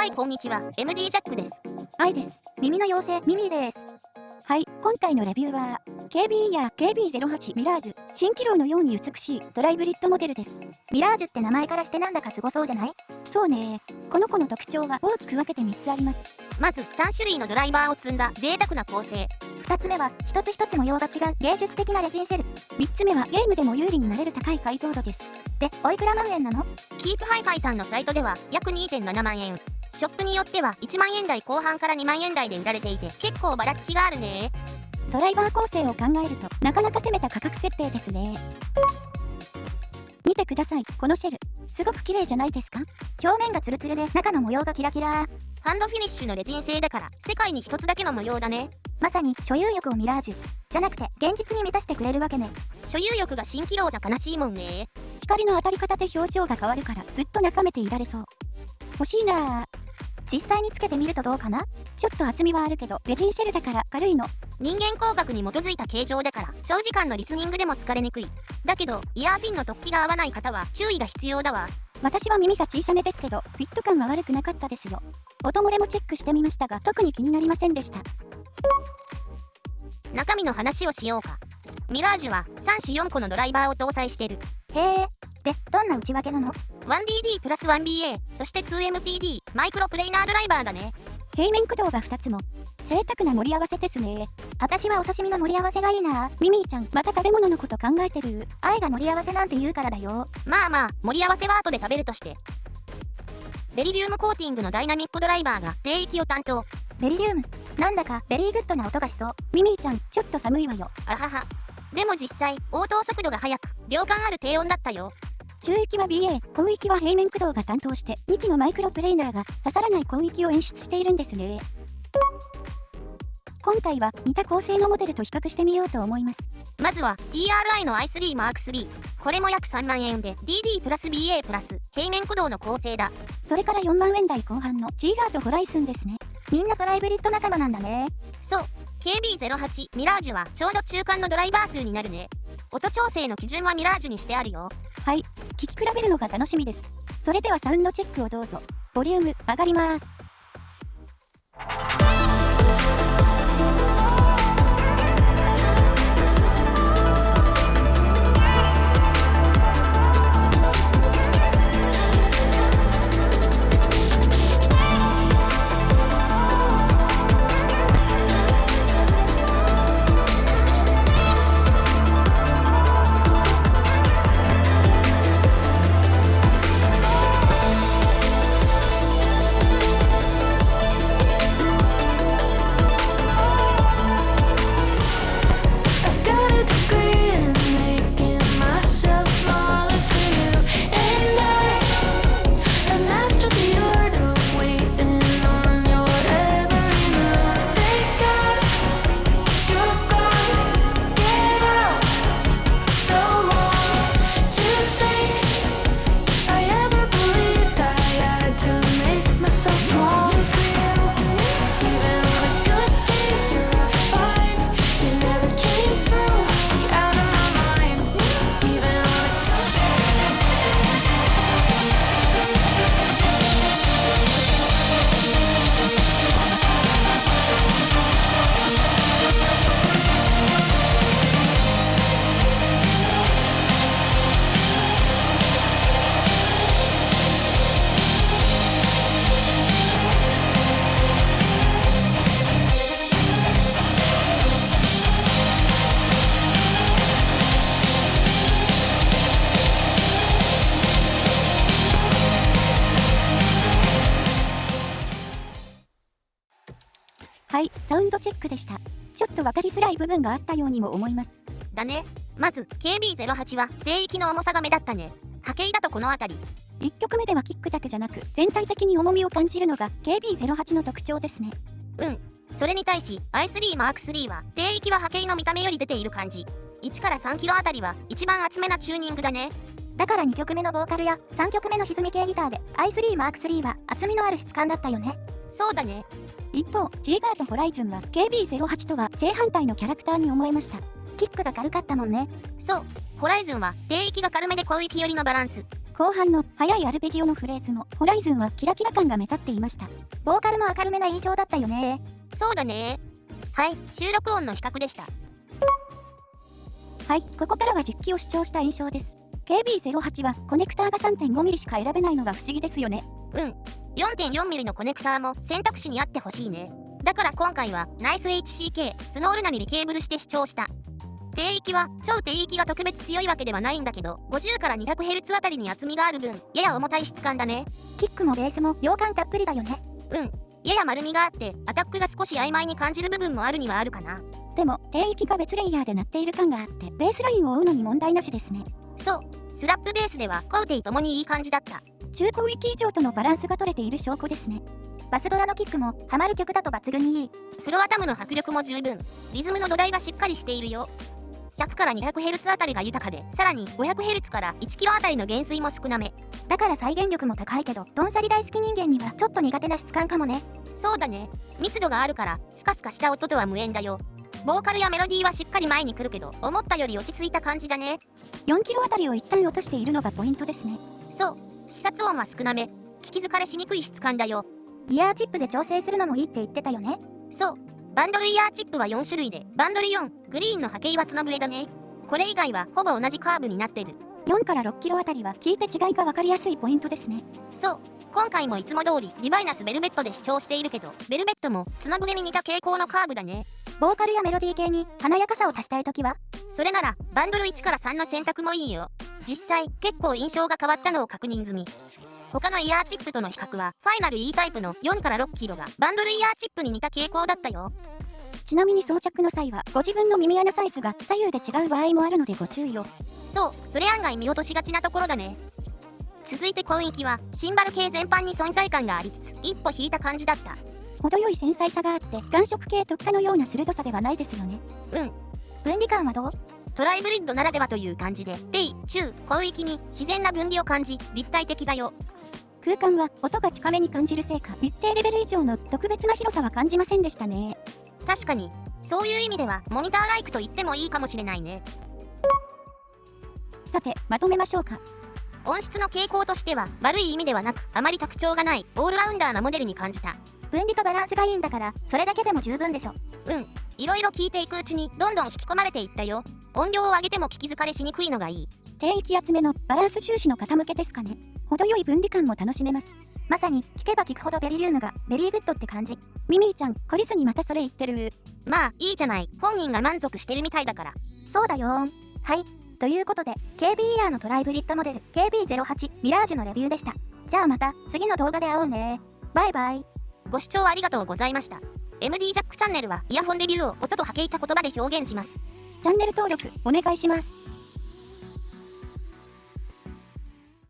はい、こんにちは。MD ジャックです。愛です。耳の妖精、ミミです。はい、今回のレビューは、KB や KB08 ミラージュ、蜃気楼のように美しいドライブリッドモデルです。ミラージュって名前からしてなんだかすごそうじゃない？そうね。この子の特徴は大きく分けて3つあります。まず、3種類のドライバーを積んだ贅沢な構成。2つ目は、一つ一つ模様が違う芸術的なレジンシェル。3つ目は、ゲームでも有利になれる高い解像度です。で、おいくら万円なの？キープハイファイさんのサイトでは約 2.7 万円。ショップによっては1万円台後半から2万円台で売られていて、結構ばらつきがあるね。ドライバー構成を考えると、なかなか攻めた価格設定ですね。見てください、このシェル。すごく綺麗じゃないですか？表面がツルツルで中の模様がキラキラ。ハンドフィニッシュのレジン製だから世界に一つだけの模様だね。まさに所有欲をミラージュじゃなくて現実に満たしてくれるわけね。所有欲が蜃気楼じゃ悲しいもんね。光の当たり方で表情が変わるからずっと眺めていられそう。欲しいなぁ。実際につけてみるとどうかな？ちょっと厚みはあるけどレジンシェルだから軽いの。人間工学に基づいた形状だから長時間のリスニングでも疲れにくい。だけどイヤーフィンの突起が合わない方は注意が必要だわ。私は耳が小さめですけどフィット感は悪くなかったですよ。音漏れもチェックしてみましたが特に気になりませんでした。中身の話をしようか。ミラージュは3種4個のドライバーを搭載してる。へえ。で、どんな内訳なの？ 1DD プラス 1BA、そして 2MPD、マイクロプレイナードライバーだね。平面駆動が2つも。贅沢な盛り合わせですね。私はお刺身の盛り合わせがいいな。ミミーちゃん、また食べ物のこと考えてる？愛が盛り合わせなんて言うからだよ。まあまあ、盛り合わせは後で食べるとして。ベリリウムコーティングのダイナミックドライバーが低域を担当。ベリリウム、なんだかベリーグッドな音がしそう。ミミーちゃん、ちょっと寒いわよ。あはは。でも実際、応答速度が速く、量感ある低音だったよ。中域は BA、高域は平面駆動が担当して2機のマイクロプレイナーが刺さらない広域を演出しているんですね。今回は似た構成のモデルと比較してみようと思います。まずは TRI の i3 Mark III。これも約3万円で DD プラス BA プラス平面駆動の構成だ。それから4万円台後半の G ガードホライスンですね。みんなドライブリッド仲間なんだね。そう、KB08 ミラージュはちょうど中間のドライバー数になるね。音調整の基準はミラージュにしてあるよ。はい、聞き比べるのが楽しみです。それではサウンドチェックをどうぞ。ボリューム上がります。はい、サウンドチェックでした。ちょっと分かりづらい部分があったようにも思います。だね。まず KB08 は低域の重さが目立ったね。波形だとこの辺り。1曲目ではキックだけじゃなく全体的に重みを感じるのが KB08 の特徴ですね。うん。それに対し i3 Mark III は低域は波形の見た目より出ている感じ。1から3キロあたりは一番厚めなチューニングだね。だから2曲目のボーカルや3曲目の歪み系ギターで i3 Mark III は厚みのある質感だったよね。そうだね。一方 G ガードホライズンは KB08 とは正反対のキャラクターに思えました。キックが軽かったもんね。そう、ホライズンは低域が軽めで高域寄りのバランス。後半の速いアルペジオのフレーズもホライズンはキラキラ感が目立っていました。ボーカルも明るめな印象だったよね。そうだね。はい、収録音の比較でした。はい、ここからは実機を主張した印象です。KB08 はコネクターが 3.5mm しか選べないのが不思議ですよね。4.4mm のコネクターも選択肢にあってほしいね。だから今回はナイス HCK スノールナミリケーブルして主張した。低域は超低域が特別強いわけではないんだけど、50から 200Hz あたりに厚みがある分、やや重たい質感だね。キックもベースも量感たっぷりだよね。やや丸みがあってアタックが少し曖昧に感じる部分もあるにはあるかな。でも低域が別レイヤーで鳴っている感があってベースラインを追うのに問題なしですね。そう、スラップベースでは高低ともにいい感じだった。中高域以上とのバランスが取れている証拠ですね。バスドラのキックもハマる曲だと抜群にいい。フロアタムの迫力も十分、リズムの土台がしっかりしているよ。100から 200Hz あたりが豊かで、さらに 500Hz から 1kg あたりの減衰も少なめ。だから再現力も高いけど、ドンシャリ大好き人間にはちょっと苦手な質感かもね。そうだね。密度があるからスカスカした音とは無縁だよ。ボーカルやメロディーはしっかり前に来るけど、思ったより落ち着いた感じだね。4kg あたりを一旦落としているのがポイントですね。そう、視察音は少なめ、聞き疲れしにくい質感だよ。イヤーチップで調整するのもいいって言ってたよね。そう、バンドルイヤーチップは4種類で、バンドル4、グリーンの波形は角笛だね。これ以外はほぼ同じカーブになってる。4から 6kg あたりは聞いて違いが分かりやすいポイントですね。そう、今回もいつも通りリバイナスベルベットで主張しているけど、ベルベットも角笛に似た傾向のカーブだね。ボーカルやメロディー系に華やかさを足したいときはそれならバンドル1から3の選択もいいよ。実際結構印象が変わったのを確認済み。他のイヤーチップとの比較はファイナル E タイプの4から 6kg がバンドルイヤーチップに似た傾向だったよ。ちなみに装着の際はご自分の耳穴サイズが左右で違う場合もあるのでご注意を。そう、それ案外見落としがちなところだね。続いて音域はシンバル系全般に存在感がありつつ一歩引いた感じだった。程よい繊細さがあって暖色系特化のような鋭さではないですよね。分離感はどう？トライブリッドならではという感じで低、中、高域に自然な分離を感じ立体的だよ。空間は音が近めに感じるせいか一定レベル以上の特別な広さは感じませんでしたね。確かにそういう意味ではモニターライクと言ってもいいかもしれないね。さてまとめましょうか。音質の傾向としては悪い意味ではなくあまり特徴がないオールラウンダーなモデルに感じた。分離とバランスがいいんだからそれだけでも十分でしょ。いろいろ聞いていくうちにどんどん引き込まれていったよ。音量を上げても聞き疲れしにくいのがいい。低域厚めのバランス重視の傾けですかね。程よい分離感も楽しめます。まさに聞けば聞くほどベリリウムがベリーグッドって感じ。ミミーちゃん懲りずにまたそれ言ってる。まあいいじゃない、本人が満足してるみたいだから。そうだよーん。はい、ということで KBER のトライブリッドモデル KB08 ミラージュのレビューでした。じゃあまた次の動画で会おうね。バイバイ。ご視聴ありがとうございました。MD ジャックチャンネルはイヤホンレビューを音と波形た言葉で表現します。チャンネル登録お願いします。